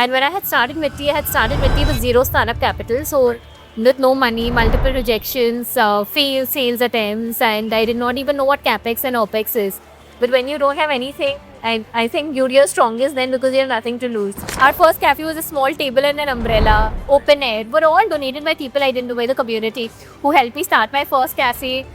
And when I had started Mitti with zero startup capital. So with no money, multiple rejections, failed sales attempts, and I did not even know what capex and opex is. But when you don't have anything, I think you're your strongest then because you have nothing to lose. Our first cafe was a small table and an umbrella, open air. Were all donated by people I didn't know, by the community who helped me start my first cafe.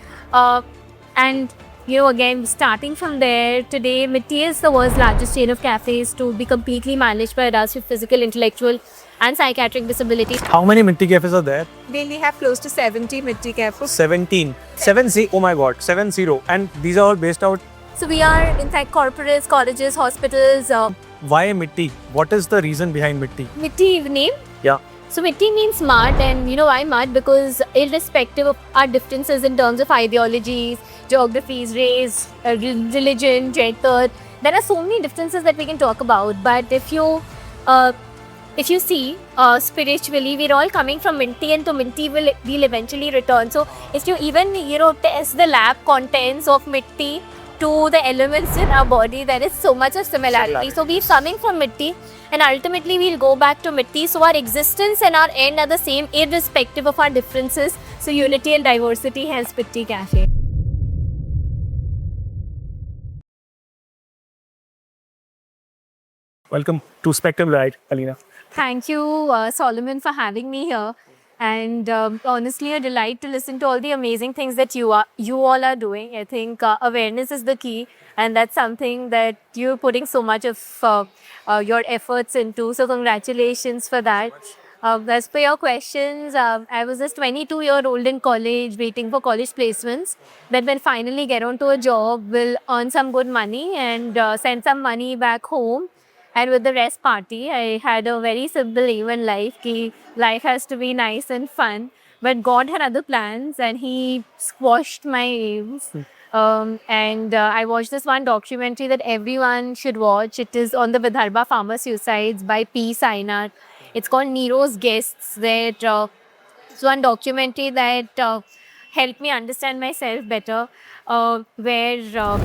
And again, starting from there, today Mitti is the world's largest chain of cafes to be completely managed by adults with physical, intellectual, and psychiatric disabilities. How many Mitti cafes are there? We only have close to 70 Mitti cafes. 17. 7-0. Oh my god, 7-0. And these are all based out. So we are inside corporates, colleges, hospitals. Why Mitti? What is the reason behind Mitti? Mitti name? Yeah. So Mitti means mud, and why mud? Because irrespective of our differences in terms of ideologies, geographies, race, religion, gender, there are so many differences that we can talk about. But if you see spiritually, we're all coming from Mitti, and to Mitti we'll eventually return. So if you even test the lab contents of Mitti to the elements in our body, there is so much of similarity. So we're coming from Mitti, and ultimately we'll go back to Mitti. So our existence and our end are the same, irrespective of our differences. So unity and diversity, hence Mitti Cafe. Welcome to Spectrum Ride, Alina. Thank you, Solomon, for having me here. And honestly, a delight to listen to all the amazing things that you all are doing. I think awareness is the key, and that's something that you're putting so much of your efforts into. So congratulations for that. As per your questions, I was just 22-year-old in college waiting for college placements. Then when finally get onto a job, will earn some good money and send some money back home. And with the rest party, I had a very simple aim in life. Ki life has to be nice and fun. But God had other plans and He squashed my aims. And I watched this one documentary that everyone should watch. It is on the Vidarbha farmer suicides by P. Sainath. It's called Nero's Guests. It's one documentary that helped me understand myself better. Where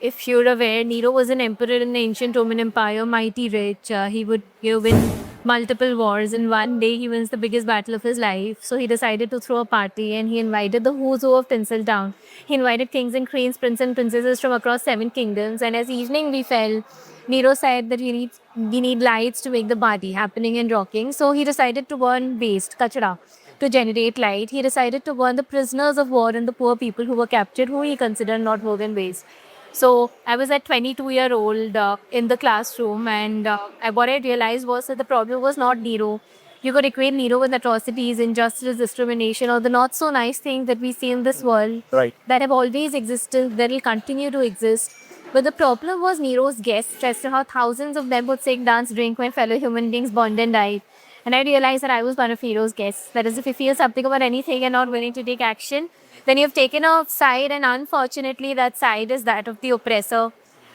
if you're aware, Nero was an emperor in the ancient Roman Empire, mighty rich. He would win multiple wars, and one day he wins the biggest battle of his life. So he decided to throw a party, and he invited the who's who of Tinseltown. He invited kings and queens, princes and princesses from across 7 kingdoms. And as evening befell, Nero said that we need lights to make the party happening and rocking. So he decided to burn waste, kachra, to generate light. He decided to burn the prisoners of war and the poor people who were captured, who he considered not more than waste. So I was at 22-year-old in the classroom, and what I realized was that the problem was not Nero. You could equate Nero with atrocities, injustice, discrimination, or the not so nice things that we see in this world that have always existed, that will continue to exist. But the problem was Nero's guests, as to how thousands of them would sing, dance, drink when fellow human beings burned and died. And I realized that I was one of Nero's guests. That is, if you feel something about anything and not willing to take action, then you've taken a side, and unfortunately that side is that of the oppressor.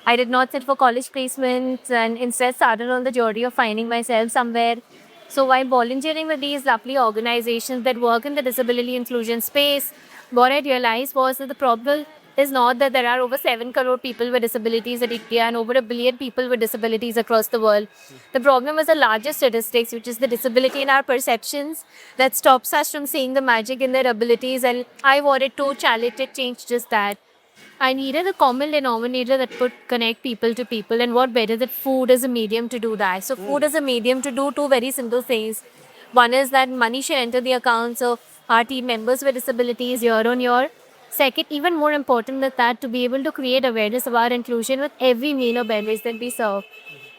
I did not sit for college placements and instead started on the journey of finding myself somewhere. So while volunteering with these lovely organizations that work in the disability inclusion space, what I realized was that the problem is not that there are over 7 crore people with disabilities in India and over 1 billion people with disabilities across the world. The problem is the larger statistics, which is the disability in our perceptions, that stops us from seeing the magic in their abilities. And I wanted to change just that. I needed a common denominator that would connect people to people, and what better that food is a medium to do that. So food is a medium to do 2 very simple things. One is that money should enter the accounts of our team members with disabilities year on year. Second, even more important than that, to be able to create awareness of our inclusion with every meal or beverage that we serve.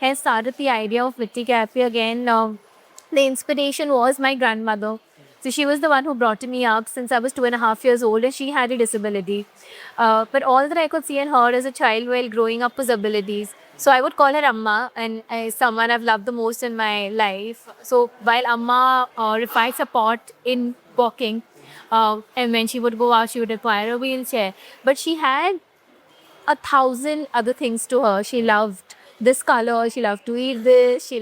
Hence started the idea of Mitti Cafe again. The inspiration was my grandmother. So she was the one who brought me up since I was 2.5 years old, and she had a disability. But all that I could see in her as a child while growing up was abilities. So I would call her Amma, and someone I've loved the most in my life. So while Amma required support in walking, and when she would go out, she would require a wheelchair. But she had 1,000 other things to her. She loved this color. She loved to eat this. She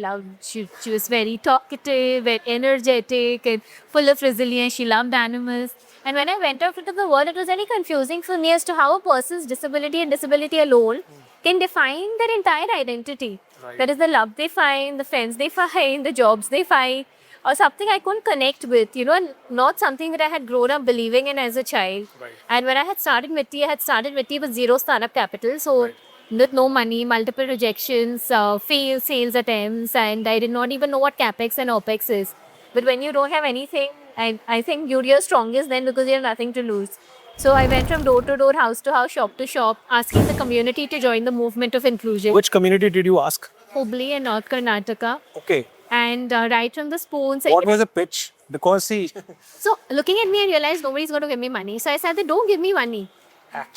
was very talkative and energetic and full of resilience. She loved animals. And when I went out into the world, it was very confusing for me as to how a person's disability and disability alone can define their entire identity. That is the love they find, the friends they find, the jobs they find, or something I couldn't connect with, and not something that I had grown up believing in as a child. And when I had started Mitti, I had started Mitti with zero startup capital. So with no money, multiple rejections, failed sales attempts, and I did not even know what capex and opex is. But when you don't have anything, I think you're your strongest then because you have nothing to lose. So I went from door to door, house to house, shop to shop, asking the community to join the movement of inclusion. Which community did you ask? Hubli and North Karnataka. Okay. And right from the spoons. What was the pitch? Because see, So looking at me, I realized nobody's going to give me money. So I said, that don't give me money.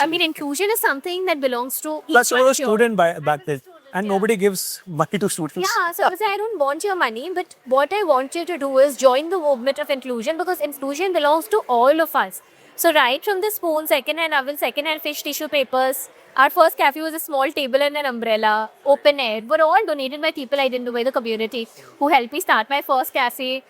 I mean, inclusion is something that belongs to each plus you were a one. student back then, and nobody gives money to students. Yeah, so I said, I don't want your money, but what I want you to do is join the movement of inclusion because inclusion belongs to all of us. So right from the spoon, second-hand oven, second-hand fish tissue papers, our first cafe was a small table and an umbrella, open air, were all donated by people I didn't know, by the community who helped me start my first cafe.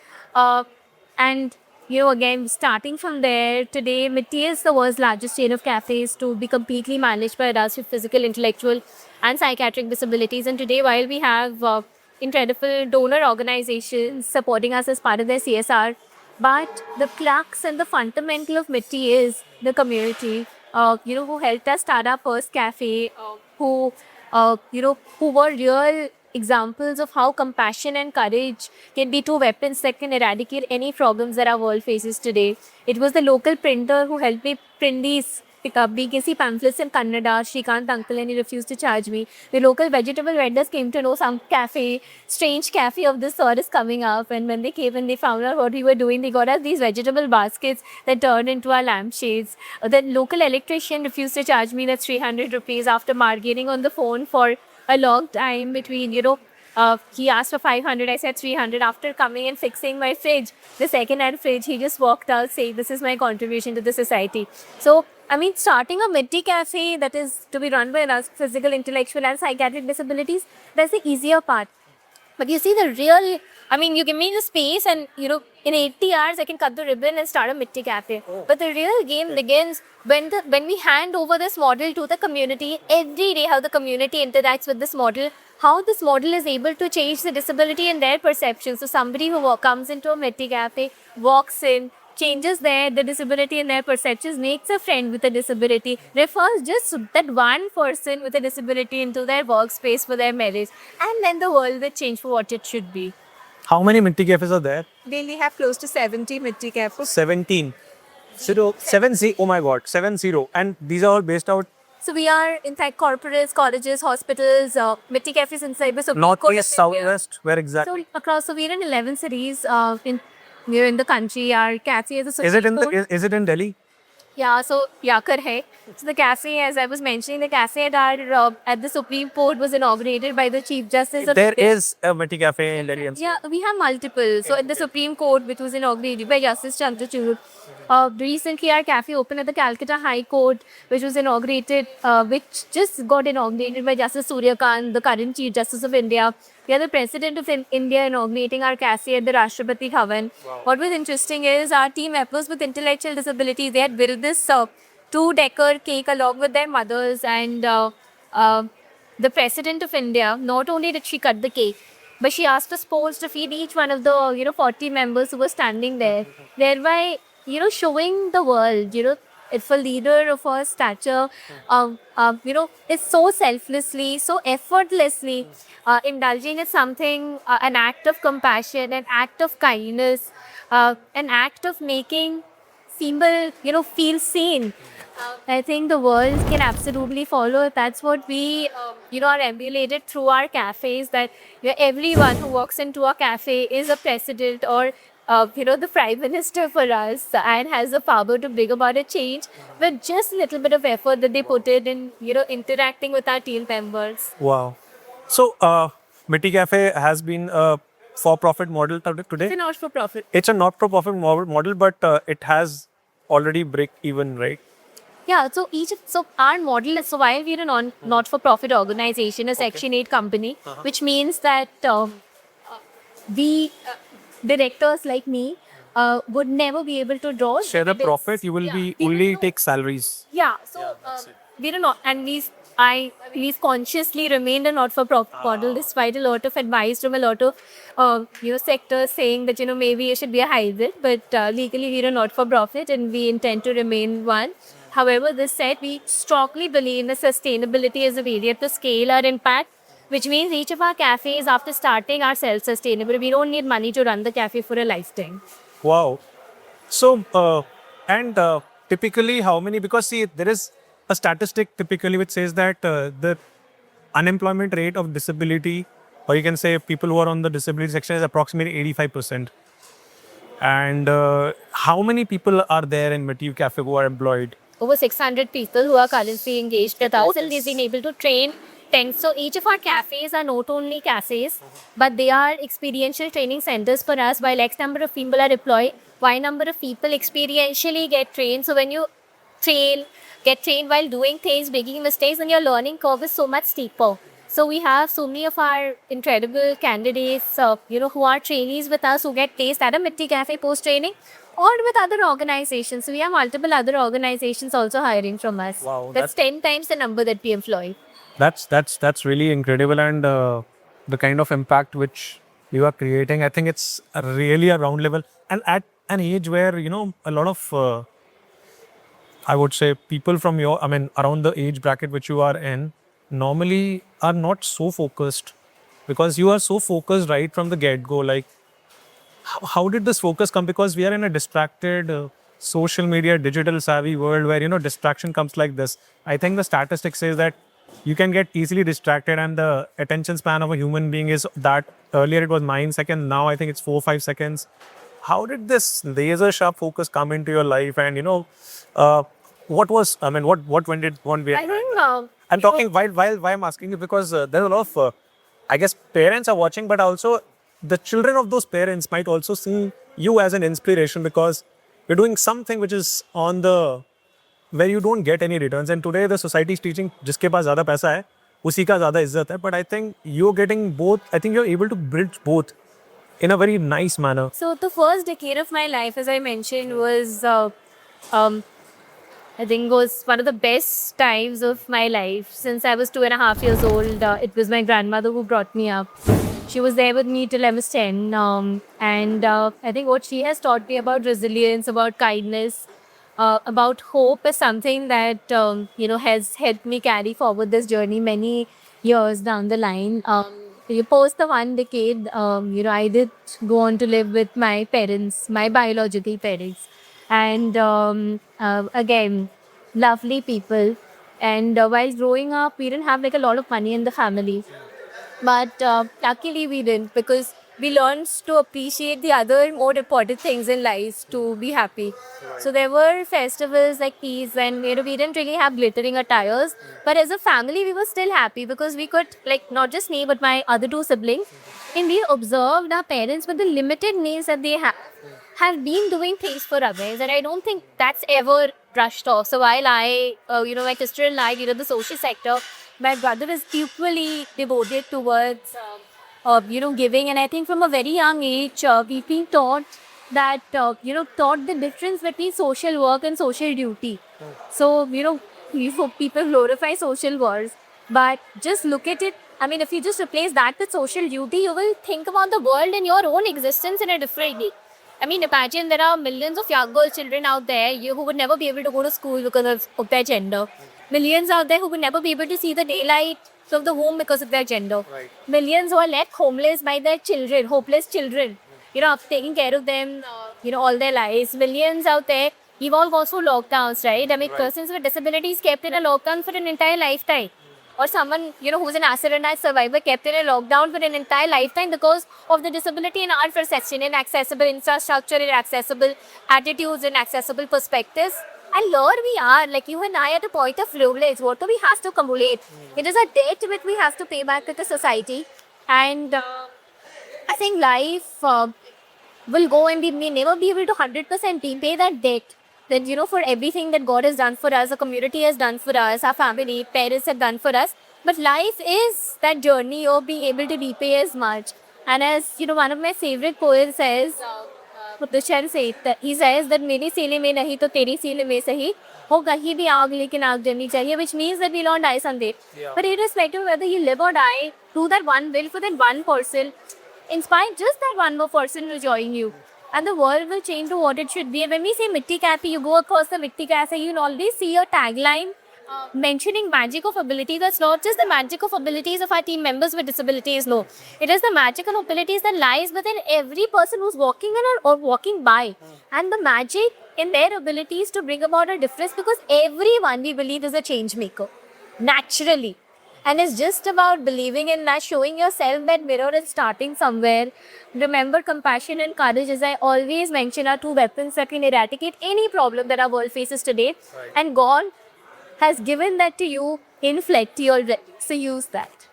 And again, starting from there, today, Mitti is the world's largest chain of cafes to be completely managed by adults with physical, intellectual, and psychiatric disabilities. And today, while we have incredible donor organizations supporting us as part of their CSR, but the crux and the fundamental of Mitti is the community, who helped us start our first cafe, who were real examples of how compassion and courage can be two weapons that can eradicate any problems that our world faces today. It was the local printer who helped me print these BKC pamphlets in Kannada, Shrikant uncle, and he refused to charge me. The local vegetable vendors came to know some strange cafe of this sort is coming up, and when they came and they found out what we were doing, they got us these vegetable baskets that turned into our lampshades. The local electrician refused to charge me that 300 rupees after bargaining on the phone for a long time between, he asked for 500, I said 300. After coming and fixing my fridge, the second-hand fridge, he just walked out saying, this is my contribution to the society. So, I mean, starting a Mitti cafe that is to be run by us, physical, intellectual, and psychiatric disabilities, that's the easier part. But you see the real, you give me the space and, in 80 hours, I can cut the ribbon and start a Mitti cafe. But the real game begins when we hand over this model to the community, every day how the community interacts with this model, how this model is able to change the disability in their perception. So somebody who comes into a Mitti cafe, walks in, changes the disability in their perceptions, makes a friend with a disability, refers just that one person with a disability into their workspace for their marriage, and then the world will change for what it should be. How many Mitti cafes are there? Daily have close to 70 Mitti cafes. 17. 70. Oh my God, 70. And these are all based out So we are inside corporates, colleges, hospitals, Mitti cafes inside the Supreme north, Court of east, India. southwest. Where exactly? So across, so we're in 11 cities in the country. Our cafe is a Supreme Court. Is it in Delhi? Yeah, so Yakar hai. So the cafe, as I was mentioning, the cafe at the Supreme Court was inaugurated by the Chief Justice of There India. is a Mitti cafe in Delhi. Yeah, we have multiple. So at the Supreme Court, which was inaugurated by Justice Chandrachud. Recently, our cafe opened at the Calcutta High Court, which was inaugurated, which just got inaugurated by Justice Surya Kant, the current Chief Justice of India. We are the President of India inaugurating our cafe at the Rashtrapati Bhavan. Wow. What was interesting is our team members with intellectual disabilities, they had built this 2-decker cake along with their mothers, and the President of India, not only did she cut the cake, but she asked the sports to feed each one of the 40 members who were standing there, thereby showing the world, if a leader of her stature, is so selflessly, so effortlessly indulging in something, an act of compassion, an act of kindness, an act of making people, feel seen. I think the world can absolutely follow. That's what we, are emulated through our cafes, that everyone who walks into a cafe is a president or the Prime Minister for us, and has the power to bring about a change with just a little bit of effort that they put in, interacting with our team members. Wow. So, Mitti Cafe has been a for-profit model today? It's a not-for-profit. It's a not-for-profit model, but it has already break even, right? Yeah, so our model is, so while we're a not-for-profit organization, a Section 8 company, which means that we directors like me would never be able to draw. Share the profit. You will be only take salaries. Yeah, so we are not, and we've consciously remained a not-for-profit model, despite a lot of advice from a lot of sectors saying that maybe it should be a hybrid, but legally we're a not-for-profit and we intend to remain one. However, this said, we strongly believe that sustainability is a way to scale our impact, which means each of our cafes after starting are self-sustainable. We don't need money to run the cafe for a lifetime. Wow. So, and typically, how many? Because see, there is a statistic typically which says that the unemployment rate of disability, or you can say people who are on the disability section, is approximately 85%. And how many people are there in Meteor Cafe who are employed? Over 600 people who are currently engaged with us, and we've been able to train 10. So each of our cafes are not only cafes, but they are experiential training centers for us. While X number of people are deployed, Y number of people experientially get trained. So when you get trained while doing things, making mistakes, then your learning curve is so much steeper. So we have so many of our incredible candidates, who are trainees with us, who get placed at a Mitti Cafe post-training or with other organizations. So we have multiple other organizations also hiring from us. Wow, That's 10 times the number that we employ. That's really incredible, and the kind of impact which you are creating, I think it's really around level, and at an age where a lot of I would say people from around the age bracket which you are in normally are not so focused, because you are so focused right from the get-go. Like, how did this focus come? Because we are in a distracted, social media, digital savvy world where, distraction comes like this. I think the statistic says that you can get easily distracted, and the attention span of a human being is that earlier it was 9 seconds. Now I think it's 4-5 seconds. How did this laser sharp focus come into your life? And, what was, what went it one way? I think I'm talking while I'm asking you, because there's a lot of, I guess, parents are watching, but also the children of those parents might also see you as an inspiration, because you're doing something which is on the where you don't get any returns. And today the society is teaching, जिसके पास ज़्यादा पैसा है, उसी का ज़्यादा इज्जत है. But I think you're getting both. I think you're able to bridge both in a very nice manner. So the first decade of my life, as I mentioned, was I think was one of the best times of my life. Since I was 2.5 years old, it was my grandmother who brought me up. She was there with me till I was 10. And I think what she has taught me about resilience, about kindness, about hope is something that, has helped me carry forward this journey many years down the line. Post the one decade, I did go on to live with my parents, my biological parents. And again, lovely people. And while growing up, we didn't have like a lot of money in the family. But luckily we didn't, because we learned to appreciate the other more important things in life to be happy. So there were festivals like these when we didn't really have glittering attires, but as a family we were still happy, because we could, like, not just me but my other two siblings, and we observed our parents with the limited means that they have been doing things for others, and I don't think that's ever brushed off. So while I, my sister and I, the social sector, my brother is equally devoted towards, giving. And I think from a very young age, we've been taught that, taught the difference between social work and social duty. So, people glorify social wars, but just look at it. I mean, if you just replace that with social duty, you will think about the world and your own existence in a different way. I mean, imagine there are millions of young girl children out there who would never be able to go to school because of their gender. Millions out there who would never be able to see the daylight of the home because of their gender. Right. Millions who are left homeless by their children, hopeless children, taking care of them, all their lives. Millions out there, we've all gone through lockdowns, right? I mean, persons with disabilities kept in a lockdown for an entire lifetime. Or someone, who's an accident survivor kept in a lockdown for an entire lifetime because of the disability in our perception, inaccessible infrastructure, inaccessible attitudes, inaccessible perspectives. And here we are, like you and I, at a point of privilege. What do we have to accumulate? It is a debt which we have to pay back to the society. And I think life will go, and we may never be able to 100% repay that debt. that, for everything that God has done for us, the community has done for us, our family, parents have done for us. But life is that journey of being able to repay as much. And as, one of my favorite poets says, Dushyant said that he says that मेरी सीले में नहीं तो तेरी सीले में सही हो कहीं भी आग लेकिन आग जलनी चाहिए, which means that we'll all die someday. But irrespective of whether you live or die, do that one will for that one person, inspire just that one more person to join you. And the world will change to what it should be. And when we say Mitti Cafe, you go across the Mitti Cafe, you'll always see a tagline mentioning magic of ability. That's not just the magic of abilities of our team members with disabilities, no. It is the magic of abilities that lies within every person who's walking in or walking by. And the magic in their abilities to bring about a difference, because everyone, we believe, is a change maker. Naturally. And it's just about believing in that, showing yourself that mirror and starting somewhere. Remember, compassion and courage, as I always mention, are two weapons that can eradicate any problem that our world faces today. Right. And God has given that to you in Fleti already. So use that.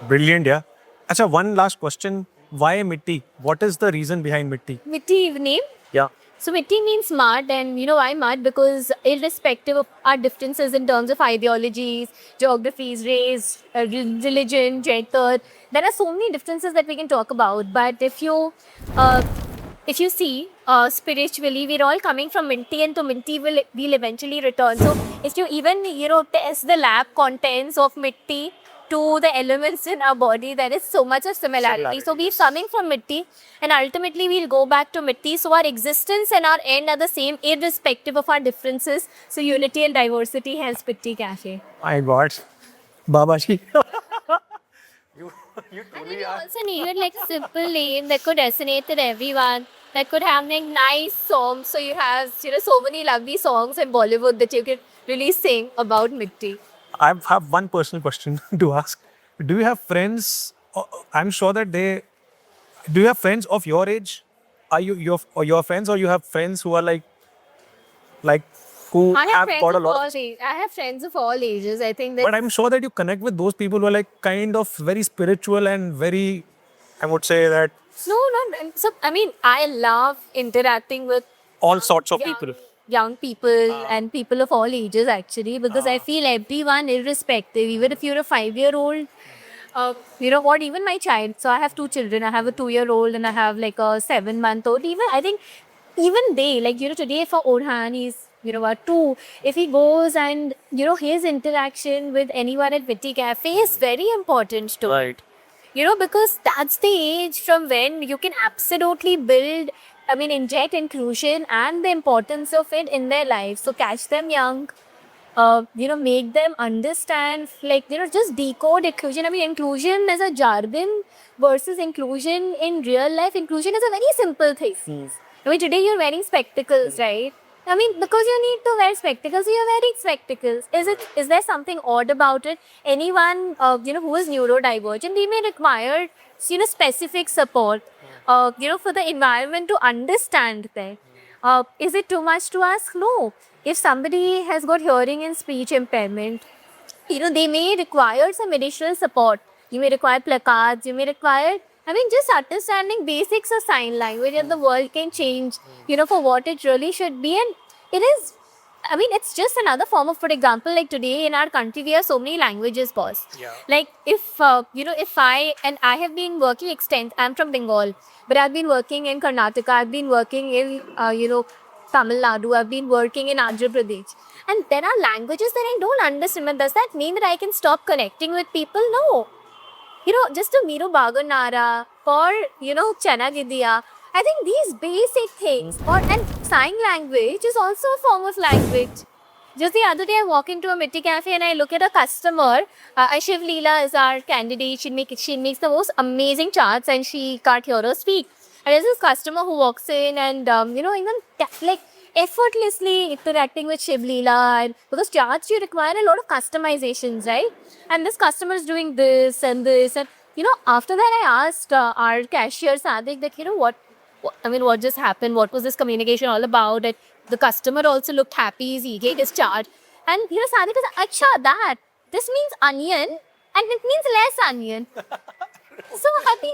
Brilliant, yeah. Acha, one last question. Why Mitti? What is the reason behind Mitti? Mitti name? Yeah. So Mitti means mud, and why mud? Because irrespective of our differences in terms of ideologies, geographies, race, religion, gender, there are so many differences that we can talk about. But if you see spiritually, we're all coming from Mitti, and to Mitti we'll eventually return. So if you even test the lab contents of Mitti to the elements in our body, there is so much of similarity. So we're coming from Mitti, and ultimately we'll go back to Mitti. So our existence and our end are the same, irrespective of our differences. So unity and diversity, hence Mitti Cafe. My God, Babaji. you And then you also needed like simple name that could resonate with everyone, that could have like nice songs. So you have so many lovely songs in Bollywood that you can really sing about Mitti. I have one personal question to ask. Do you have friends? I'm sure that do you have friends of your age? Are you your friends, or you have friends who are like who I have have got a lot? I have friends of all ages. I think that. But I'm sure that you connect with those people who are like kind of very spiritual and very, I would say that No. So I love interacting with all sorts of people. young people and people of all ages, actually, because I feel everyone, irrespective, even if you're a 5-year-old, what, even my child. So I have 2 children. I have a 2-year-old and I have like a 7-month-old. I think even they, like, today for Orhan, he's, 2. If he goes and, his interaction with anyone at Mitti Cafe is very important too. Right. Because that's the age from when you can absolutely build, inject inclusion and the importance of it in their lives. So catch them young, make them understand, just decode inclusion. Inclusion as a jargon versus inclusion in real life. Inclusion is a very simple thing. Today you're wearing spectacles, right? Because you need to wear spectacles, you're wearing spectacles. Is there something odd about it? Anyone, who is neurodivergent, they may require, specific support, for the environment to understand that. Is it too much to ask? No. If somebody has got hearing and speech impairment, they may require some additional support. You may require placards, you may require, just understanding basics of sign language, and the world can change, for what it really should be. And it is, it's just another form of, for example, like today in our country, we have so many languages, boss. Yeah. Like if I have been working I'm from Bengal, but I've been working in Karnataka, I've been working in, Tamil Nadu, I've been working in Andhra Pradesh. And there are languages that I don't understand. But does that mean that I can stop connecting with people? No. Just to Miru Bagonara or, Chana Gidia, I think these basic things, and sign language is also a form of language. Just the other day, I walk into a Mitti Cafe and I look at a customer. Shiv Leela is our candidate. She makes the most amazing charts, and she can't hear her speak. And there's this customer who walks in and, even effortlessly interacting with Shiv Leela. And because charts, you require a lot of customizations, right? And this customer is doing this and this. And, after that, I asked our cashier, Sadik, that, what just happened? What was this communication all about? And the customer also looked happy. He gave his chart. And, Sadik was, Acha, that. This means onion and it means less onion. So,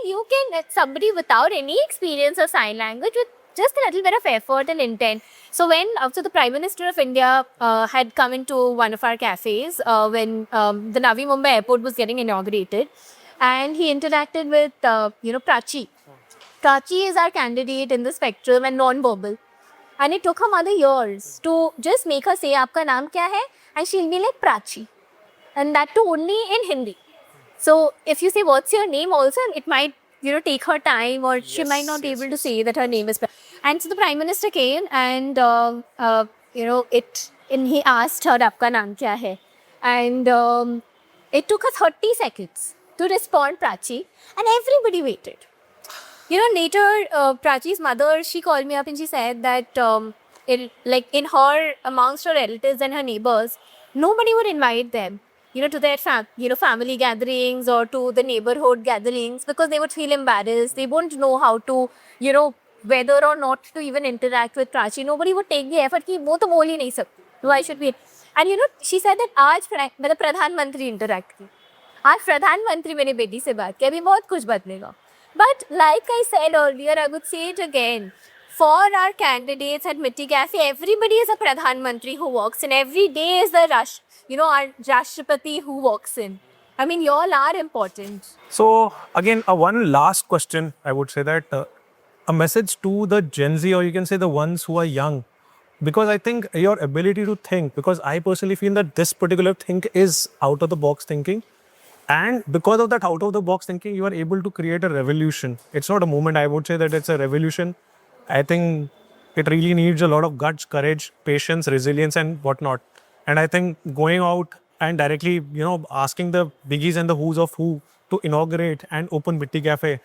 you can, somebody without any experience of sign language, with just a little bit of effort and intent. So when so the Prime Minister of India had come into one of our cafes when the Navi Mumbai airport was getting inaugurated, and he interacted with Prachi. Prachi is our candidate in the spectrum and non-verbal. And it took her mother years to just make her say, "Aapka naam kya hai?" And she'll be like, "Prachi." And that too only in Hindi. So if you say, "What's your name?" also, it might, take her time, or she might not be able to say that her name is. And so the Prime Minister came and, and he asked her, "Aapka naam kya hai?" And it took her 30 seconds to respond, Prachi, and everybody waited. Later, Prachi's mother, she called me up and she said that in her, amongst her relatives and her neighbors, nobody would invite them, to their family gatherings or to the neighborhood gatherings, because they would feel embarrassed. They won't know how to, whether or not to even interact with Prachi. Nobody would take the effort कि वो तो बोल ही नहीं सकती. Why should we? And she said that आज मतलब प्रधानमंत्री interact की. आज प्रधानमंत्री मेरी बेटी से बात की. अभी बहुत कुछ बदलेगा. But like I said earlier, I would say it again. For our candidates at Mitti Cafe, everybody is a Pradhan Mantri who walks in. Every day is our Rashtrapati who walks in. I mean, you all are important. So again, one last question. I would say that a message to the Gen Z, or you can say the ones who are young, because I think your ability to think, because I personally feel that this particular thing is out of the box thinking. And because of that out of the box thinking, you are able to create a revolution. It's not a movement. I would say that it's a revolution. I think it really needs a lot of guts, courage, patience, resilience, and whatnot. And I think going out and directly, asking the biggies and the who's of who to inaugurate and open Mitti Cafe,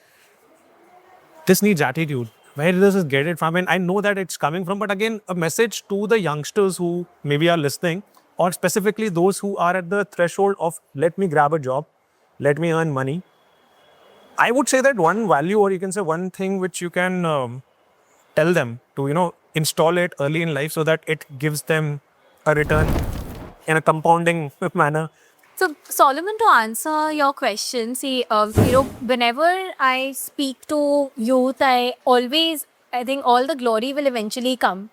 this needs attitude. Where does it get it from? And I know that it's coming from, but again, a message to the youngsters who maybe are listening, or specifically those who are at the threshold of, let me grab a job, let me earn money. I would say that one value, or you can say one thing which you can tell them to, install it early in life so that it gives them a return in a compounding manner. So, Solomon, to answer your question, see, whenever I speak to youth, I think all the glory will eventually come.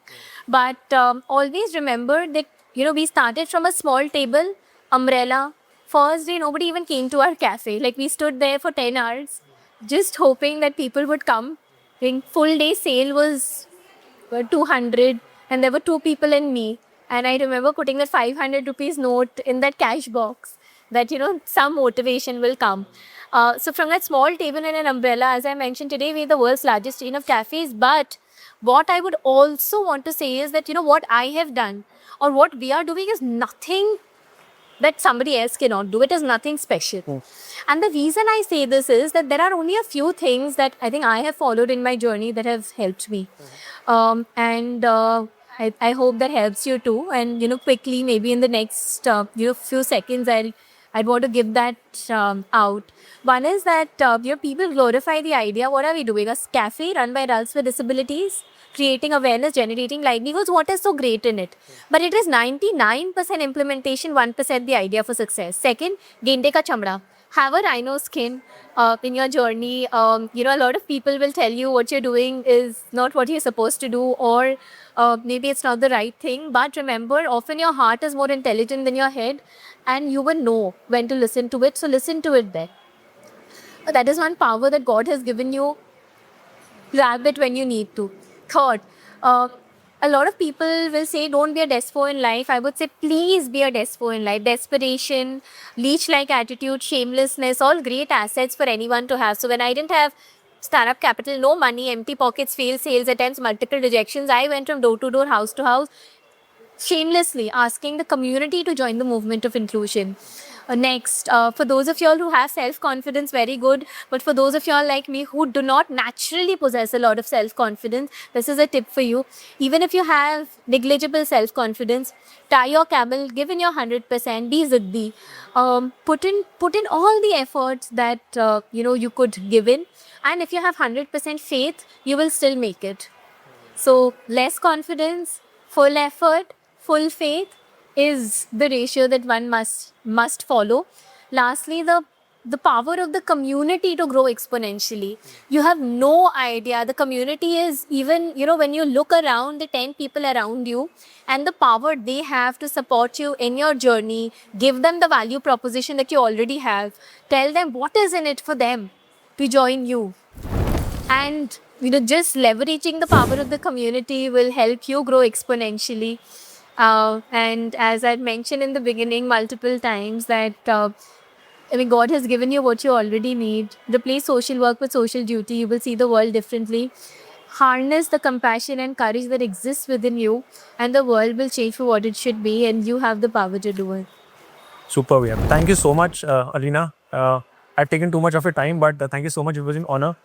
But always remember that, we started from a small table, umbrella. First day, nobody even came to our cafe. Like, we stood there for 10 hours, just hoping that people would come. Full day sale was 200, and there were 2 people and me. And I remember putting that 500 rupees note in that cash box that, some motivation will come. So from that small table and an umbrella, as I mentioned today, we're the world's largest chain of cafes. But what I would also want to say is that, what I have done or what we are doing is nothing that somebody else cannot do. It is nothing special. And the reason I say this is that there are only a few things that I think I have followed in my journey that have helped me. I hope that helps you too. And, quickly, maybe in the next few seconds, I'd want to give that out. One is that people glorify the idea. What are we doing? A cafe run by adults with disabilities, creating awareness, generating livelihoods. What is so great in it? But it is 99% implementation, 1% the idea for success. Second, gende ka chamda. Have a rhino skin in your journey. A lot of people will tell you what you're doing is not what you're supposed to do, or maybe it's not the right thing. But remember, often your heart is more intelligent than your head, and you will know when to listen to it. So listen to it then. That is one power that God has given you. Grab it when you need to. Third, a lot of people will say, don't be a despo in life. I would say, please be a despo in life. Desperation, leech-like attitude, shamelessness, all great assets for anyone to have. So when I didn't have startup capital, no money, empty pockets, failed sales attempts, multiple rejections, I went from door to door, house to house, shamelessly asking the community to join the movement of inclusion. Next, for those of y'all who have self-confidence, very good. But for those of y'all like me who do not naturally possess a lot of self-confidence, this is a tip for you. Even if you have negligible self-confidence, tie your camel, give in your 100%, be ziddi. Put in all the efforts that you could give in. And if you have 100% faith, you will still make it. So less confidence, full effort, full faith is the ratio that one must follow. Lastly, the the power of the community to grow exponentially. You have no idea. The community is even, when you look around the 10 people around you and the power they have to support you in your journey, give them the value proposition that you already have, tell them what is in it for them to join you. And just leveraging the power of the community will help you grow exponentially. And as I mentioned in the beginning multiple times that God has given you what you already need. Replace social work with social duty. You will see the world differently. Harness the compassion and courage that exists within you, and the world will change for what it should be, and you have the power to do it. Super, yeah. Thank you so much, Alina. I've taken too much of your time, but thank you so much. It was an honor.